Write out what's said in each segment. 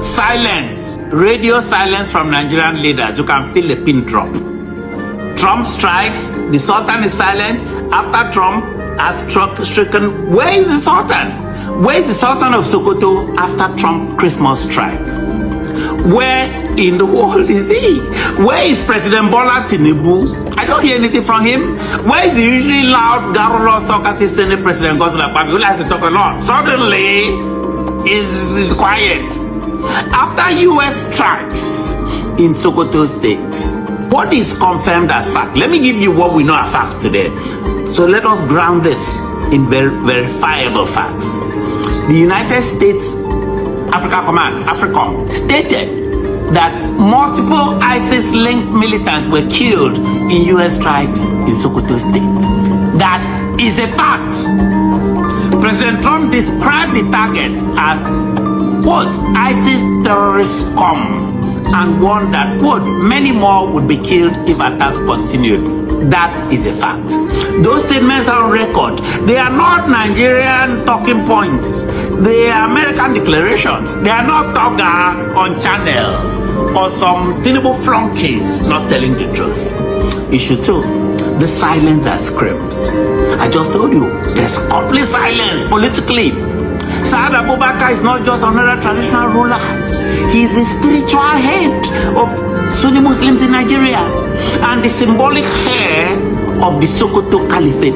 Silence, radio silence from Nigerian leaders. You can feel a pin drop. Trump strikes, the Sultan is silent. After Trump has stricken, where is the Sultan? Where is the Sultan of Sokoto after Trump Christmas strike? Where in the world is he? Where is President Bola Tinubu? I don't hear anything from him. Where is the usually loud, garrulous, talkative Senate President Godswill Akpabio, who likes to talk a lot? Suddenly, is quiet. After U.S. strikes in Sokoto State, what is confirmed as fact? Let me give you what we know are facts today. So let us ground this in verifiable facts. The United States Africa Command, AFRICOM, stated that multiple ISIS-linked militants were killed in U.S. strikes in Sokoto State. That is a fact. President Trump described the targets as, quote, ISIS terrorist scum, and warned that, quote, many more would be killed if attacks continued. That is a fact. Those statements are on record. They are not Nigerian talking points. They are American declarations. They are not Toga on channels or some Tinubu flunkies not telling the truth. Issue 2, the silence that screams. I just told you, there's complete silence politically. Saad Abubakar is not just another traditional ruler. He is the spiritual head of Sunni Muslims in Nigeria and the symbolic heir of the Sokoto Caliphate,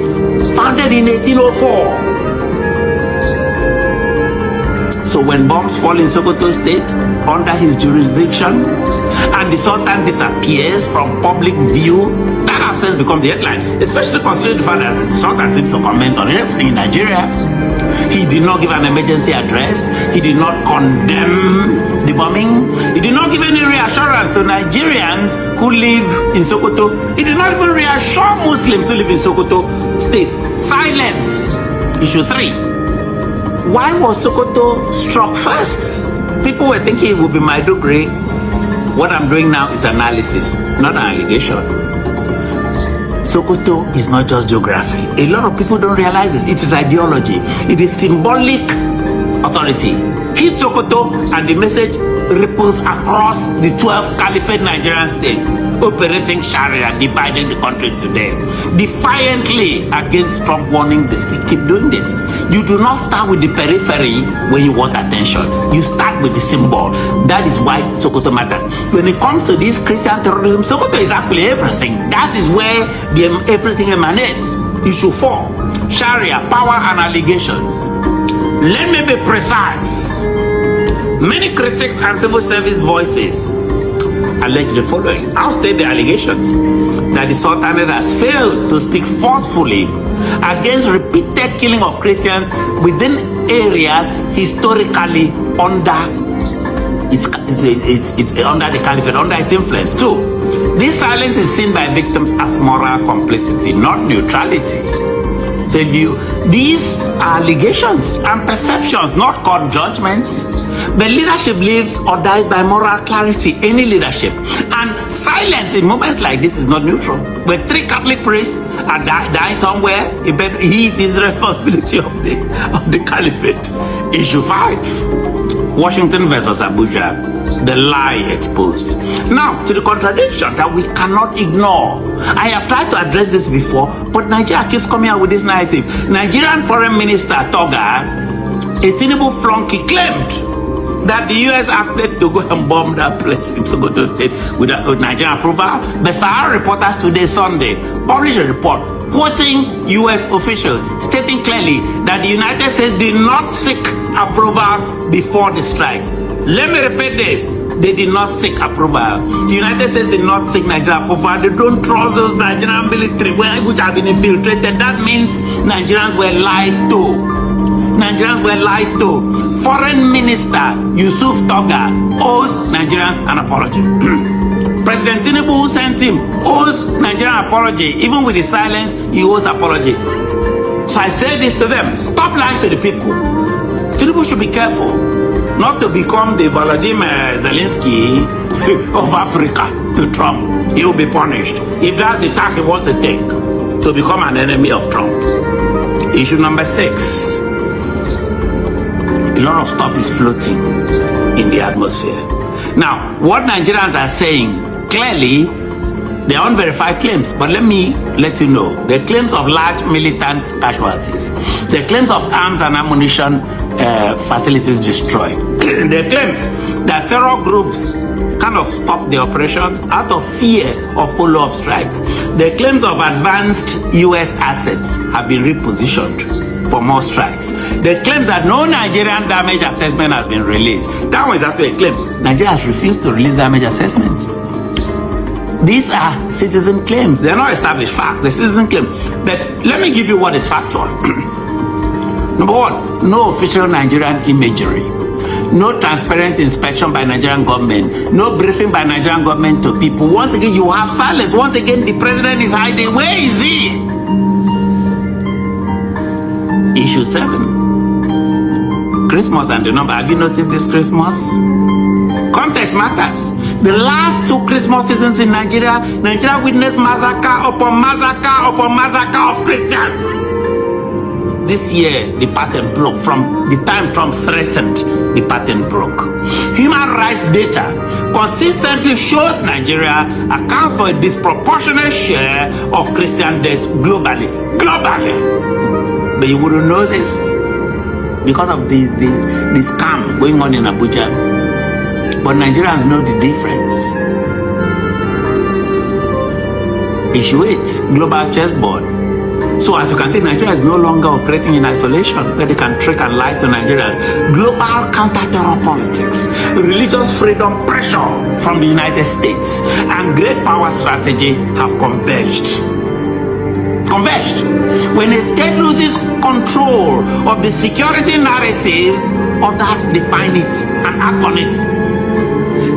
founded in 1804. So when bombs fall in Sokoto State under his jurisdiction and the Sultan disappears from public view, that absence becomes the headline, especially considering the fact that the Sultan seems to comment on everything in Nigeria. He did not give an emergency address. He did not condemn the bombing. He did not give any reassurance to Nigerians who live in Sokoto. He did not even reassure Muslims who live in Sokoto State. Silence. Issue 3. Why was Sokoto struck first? People were thinking it would be Maiduguri. What I'm doing now is analysis, not an allegation. Sokoto is not just geography. A lot of people don't realize this. It is ideology. It is symbolic authority. Hit Sokoto and the message ripples across the 12 Caliphate Nigerian states, operating Sharia, dividing the country today. Defiantly against Trump warning this, they keep doing this. You do not start with the periphery when you want attention. You start with the symbol. That is why Sokoto matters. When it comes to this Christian terrorism, Sokoto is actually everything. That is where everything emanates. Issue 4, Sharia, power and allegations. Let me be precise. Many critics and civil service voices allege the following. I'll state the allegations that the Sultanate has failed to speak forcefully against repeated killing of Christians within areas historically under under the Caliphate, under its influence. 2, this silence is seen by victims as moral complicity, not neutrality. So these are allegations and perceptions, not court judgments. But leadership lives or dies by moral clarity, any leadership. And silence in moments like this is not neutral. When 3 Catholic priests are dying somewhere, it is the responsibility of the Caliphate. Issue 5, Washington versus Abuja, the lie exposed. Now, to the contradiction that we cannot ignore. I have tried to address this before, but Nigeria keeps coming out with this narrative. Nigerian Foreign Minister Toga, a Tinubu flunky, claimed that the U.S. acted to go and bomb that place in Sokoto State with Nigerian approval. The Sahara reporters today, Sunday, published a report quoting U.S. officials, stating clearly that the United States did not seek approval before the strikes. Let me repeat this. They did not seek approval. The United States did not seek Nigerian approval. They don't trust those Nigerian military, which have been infiltrated. That means Nigerians were lied to. Nigerians were lied to. Foreign Minister Yusuf Toga owes Nigerians an apology. President Tinubu, who sent him, owes Nigerian apology. Even with his silence, he owes apology. So I say this to them. Stop lying to the people. Tinubu should be careful not to become the Volodymyr Zelensky of Africa to Trump. He will be punished. If that's the tack he wants to take to become an enemy of Trump. Issue number 6. A lot of stuff is floating. in the atmosphere. Now, what Nigerians are saying, clearly, they're unverified claims, but let me let you know. The claims of large militant casualties, the claims of arms and ammunition facilities destroyed, the claims that terror groups kind of stopped the operations out of fear of follow-up strike, the claims of advanced U.S. assets have been repositioned for more strikes, the claims that no Nigerian damage assessment has been released. That one is actually a claim. Nigeria has refused to release damage assessments. These are citizen claims. They're not established facts. The citizen claim. But let me give you what is factual. Number one, no official Nigerian imagery. No transparent inspection by Nigerian government. No briefing by Nigerian government to people. Once again, you have silence. Once again, the president is hiding. Where is he? Issue 7. Christmas and the number. Have you noticed this Christmas? Context matters. The last 2 Christmas seasons in Nigeria, Nigeria witnessed massacre upon massacre upon massacre of Christians. This year, the pattern broke. From the time Trump threatened, the pattern broke. Human rights data consistently shows Nigeria accounts for a disproportionate share of Christian deaths globally. But you wouldn't know this because of the scam going on in Abuja. But Nigerians know the difference. Issue 8, global chessboard. So as you can see, Nigeria is no longer operating in isolation, where they can trick and lie to Nigerians. Global counter-terror politics, religious freedom pressure from the United States, and great power strategy have converged. When a state loses control of the security narrative, others define it and act on it.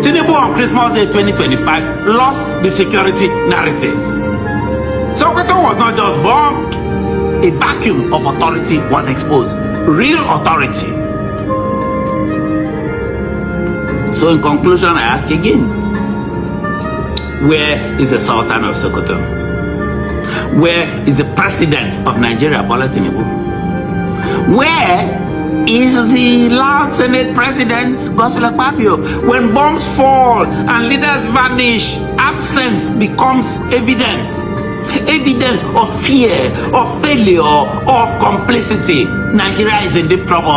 Tinubu on Christmas Day 2025 lost the security narrative. Sokoto was not just bombed, a vacuum of authority was exposed. Real authority. So in conclusion, I ask again, where is the Sultan of Sokoto? Where is the President of Nigeria, Bola Tinubu? Where is the loud Senate President, Godswill Akpabio? When bombs fall and leaders vanish, absence becomes evidence. Evidence of fear, of failure, of complicity. Nigeria is in deep trouble.